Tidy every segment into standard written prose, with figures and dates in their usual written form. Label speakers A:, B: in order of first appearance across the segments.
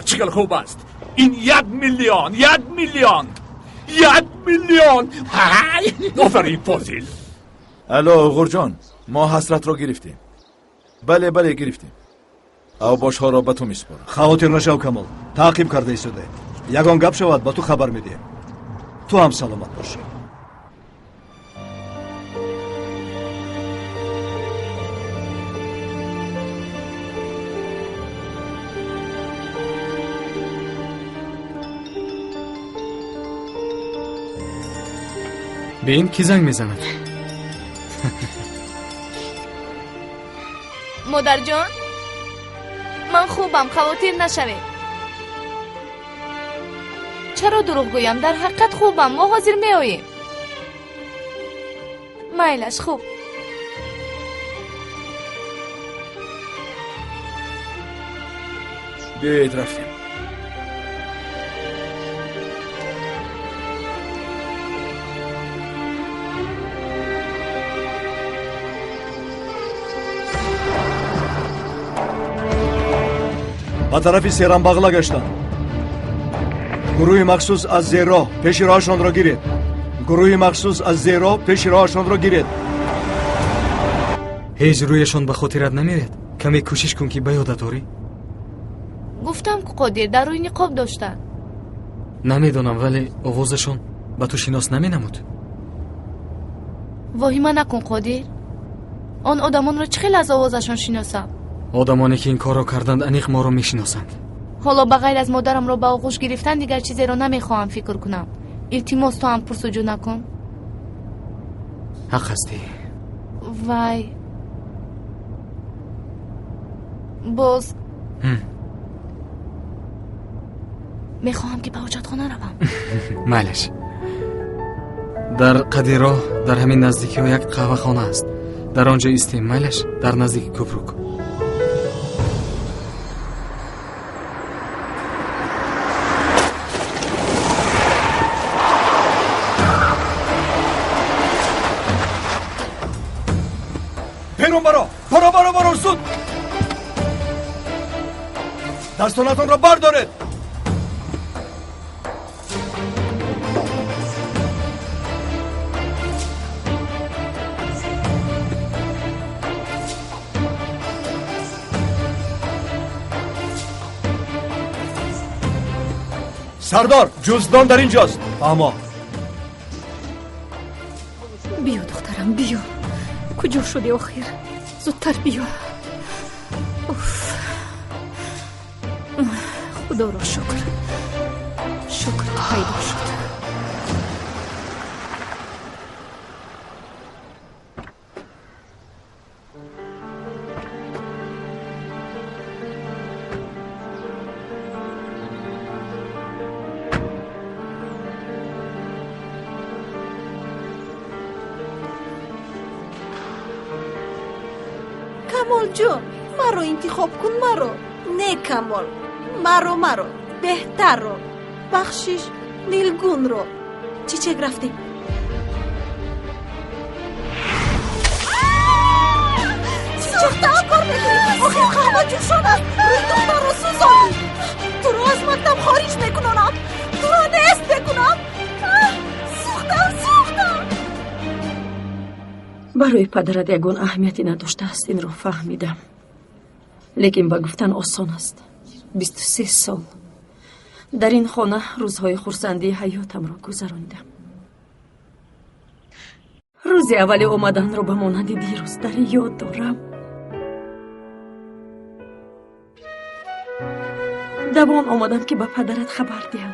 A: چقدر خوب است. این 1,000,000 1,000,000 1,000,000. آفرین فاضل.
B: الو اوغور جان، ما حسرت را گرفتیم. بله گرفتیم. اوباشها را به تو میسپارم.
C: خاطر نشو کامل. تعقیب کرده ایستاده. یگان گپ شود با تو خبر میدیم. تو هم سلامت باشی.
D: ببین کی زنگ میزند.
E: مادر جان من خوبم، خواطر نشوید. چرا دروغ گویم؟ در حقیقت خوبم، ما حاضر میاییم. میلش خوب.
B: بیایید رفتیم.
C: با طرف سیران باغلا گشتن. گروه مخصوص از زیرا پیش راهشان را گیرید. گروه مخصوص از زیرا پیش راهشان را گیرید.
D: هیچ رویشان به خاطرت نمیرد؟ کمی کوشش کن که به یادت آری.
E: گفتم که قادر در روی نقاب داشتن.
D: نمیدونم ولی آوازشان به تو شناس نمینمود.
E: واهمه نکن قادر. آن آدمان را چه خیلی از آوازشان شناسم.
D: آدمانی که این کار را کردند انیق ما را میشناسند.
E: حالا بغیر از مادرم را به آغوش گرفتن دیگر چیزی را نمیخواهم فکر کنم. التماس تو هم پرسجو نکن.
D: حق هستی.
E: وای باز میخواهم که به حاجتخانه روم.
D: معلش. در قدیرا در همین نزدیکی ها یک قهوه خانه است. در آنجا ایستیم. معلش در نزدیک کوپروک.
C: پیرون برو زود. دستانتون را بردارید. سردار جزدان در اینجاست. اما
F: بیا دخترم بیا. کجا شدی آخر؟ زودتر بیا. خدا را شکر پیدا شد.
G: کمال جون مرا انتخاب کن. مرا نه کمال. مرا بهتر رو بخشش نیلگون رو. چی گرفتیم؟ چی کار میکنی؟ آخه قهوه جون شده روی دختر رو سوزانی. تو رو از مکتب خارج میکنم. تو رو نیست بکنم. سوختم.
F: برای پدرت یگون اهمیتی نداشته است. این رو فهمیدم. لیکن با گفتن آسان است. 23 سال در این خانه روزهای خرسندی حیاتم را گذراندم. روز اولی اومدن رو به مانند دیروز در یاد دارم. دوان آمدم که به پدرت خبر دهم.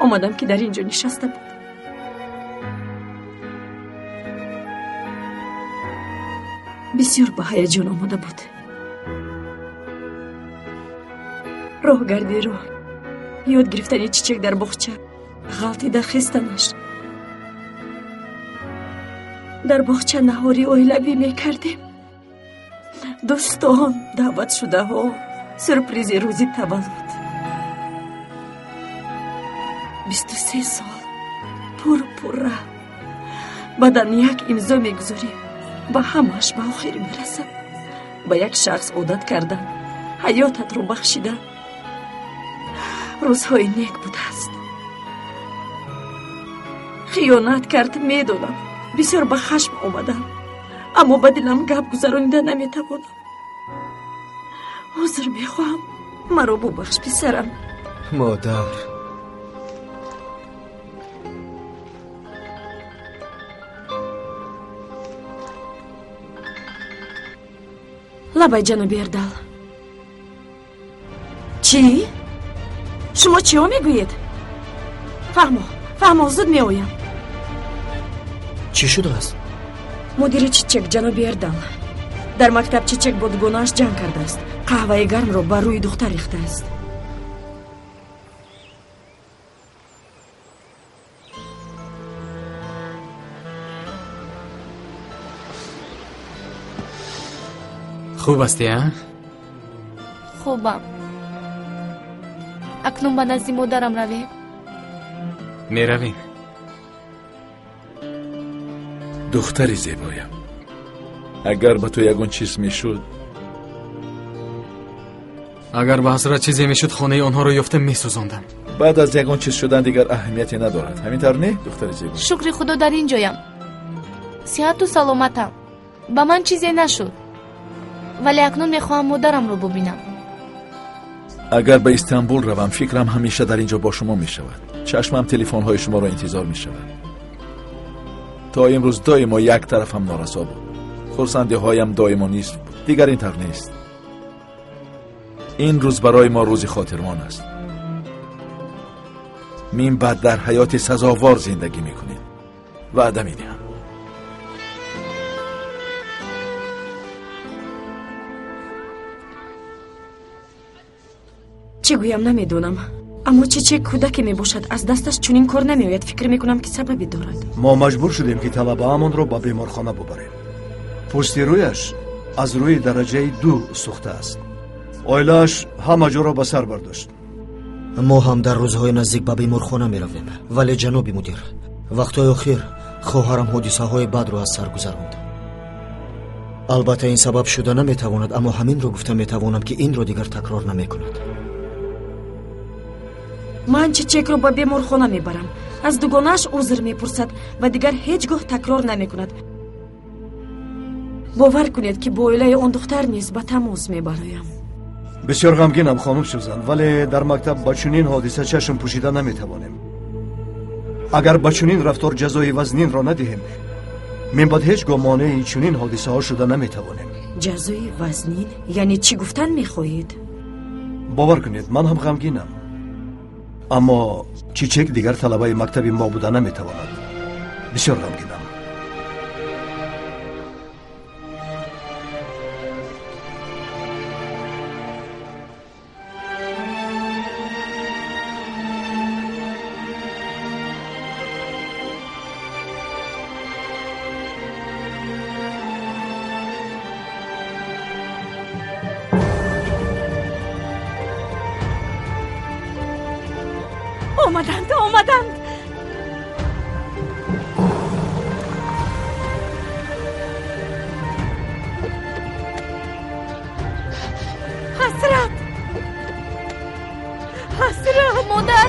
F: آمدم که در اینجا نشسته بود. بسیار با هیجان آمده بود. راه گردی رو یاد گرفتن چیچک در باغچه، غلطیده خستنش. در باغچه نهاری اویلبی میکردیم. دوستان، دعوت شده ها، سرپریز روزی تولد. 23 سال پره بعدن یک امضا میگذاریم با همش به آخر میرسم. با یک شخص عادت کردن، حیاتت رو بخشیدن، روزهای نیک بوده است. خیانت کرد میدونم، بسیار به خشم آمدم، اما به دلم گپ گذرانیده نمیتوانم. عذر میخواهم، مرا ببخش پسرم.
H: مادر،
F: لبای جناب اردل. چی؟ شما چی ها میگویید؟ فهمو زود میآیم.
H: چی شده است؟
F: مدیر چیچک جناب اردل در مکتب چیچک با دوگانه‌اش جنگ کرده است. قهوه گرم را بر روی دختر ریخته است.
D: خوب هستی ها؟
E: خوبم. اکنون به نزد مادرم رویم.
D: میرویم.
B: دختری زیبایم، اگر به تو یگون چیز میشد،
D: اگر به حضرت چیزی میشد خانه آنها رو یافته میسوزاندم.
B: بعد از یگون چیز شدن دیگر اهمیتی ندارد. همینطور نه دختر زیبا؟
E: شکر خدا در اینجایم. صحت و سلامتم. به من چیزی نشد. ولی اکنون میخواهم مادرم رو ببینم.
B: اگر به استانبول روم فکرم همیشه در اینجا با شما میشود. چشمم تلفن های شما را انتظار میشود. تا امروز دائما یک طرفم نارسا بود. خرسندی هایم دائما نیست بود. دیگر اینطور نیست. این روز برای ما روزی خاطرمان است. من بعد در حیات سزاوار زندگی میکنیم. وعده میدهم.
F: چی گویم نمیدونم، اما چه کودکی میباشد از دستش چنین کار نمیآید. فکر میکنم که سببی دارد. ما
C: مجبور شدیم که طلبه همان را به بیمارخانه ببریم. پوست رویش از روی درجه 2 سوخته است. آیله‌اش همه جا را به سر برداشت.
H: ما هم در روزهای نزدیک به بیمارخانه میرویم، ولی جناب مدیر وقتهای اخیر خواهرم حادثه های بد رو از سر گذراند. البته این سبب شده نمیتواند، اما همین رو گفته میتوانم که این رو دیگر تکرار نمیکند.
F: من چیچک رو به بیمارخانه میبرم. از دوگانه‌اش عذر میپرسد و دیگر هیچگاه تکرار نمیکند. باور کنید که با عائله آن دختر نیز به تماس میبرایم.
C: بسیار غمگینم خانم سوزن، ولی در مکتب با چنین حادثه چشم پوشیده نمیتوانیم. اگر با چنین رفتار جزای وزنین را ندهیم، من بعد هیچگاه مانع چنین حادثه ها شده نمیتوانیم.
F: جزای وزنین یعنی چی گفتن میخواهید؟
C: باور کنید من هم غمگینم، اما چیچک دیگر طلبه مکتب ما بوده نمیتواند. بسیار غمگینم.
G: آمدند. حسرت
E: مادر.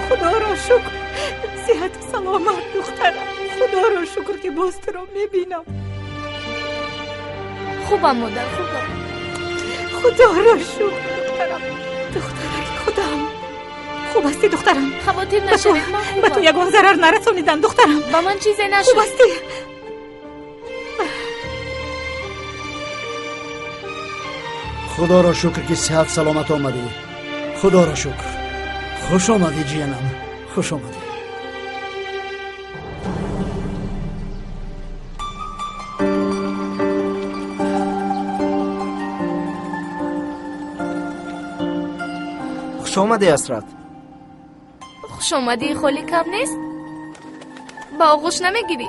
G: خدا را شکر، صحت و سلامت دخترم. خدا را شکر که باز تو را میبینم.
E: خوبم مادر، خوبم.
G: خدا را شکر دخترم. دخترک خودم. خوب هستی دخترم؟
E: خواطر نشوید، من خوبم.
G: به تو یگان ضرر نرسانیدن دخترم؟
E: با من چیزی نشد.
G: خوب هستی؟
I: خدا را شکر که صحت سلامت آمدی. خدا را شکر. خوش آمدی جیانم، خوش آمدی.
H: خوش آمدی اسرت.
E: خوش آمدی خالی کم نیست؟ با آغوش نمیگیری؟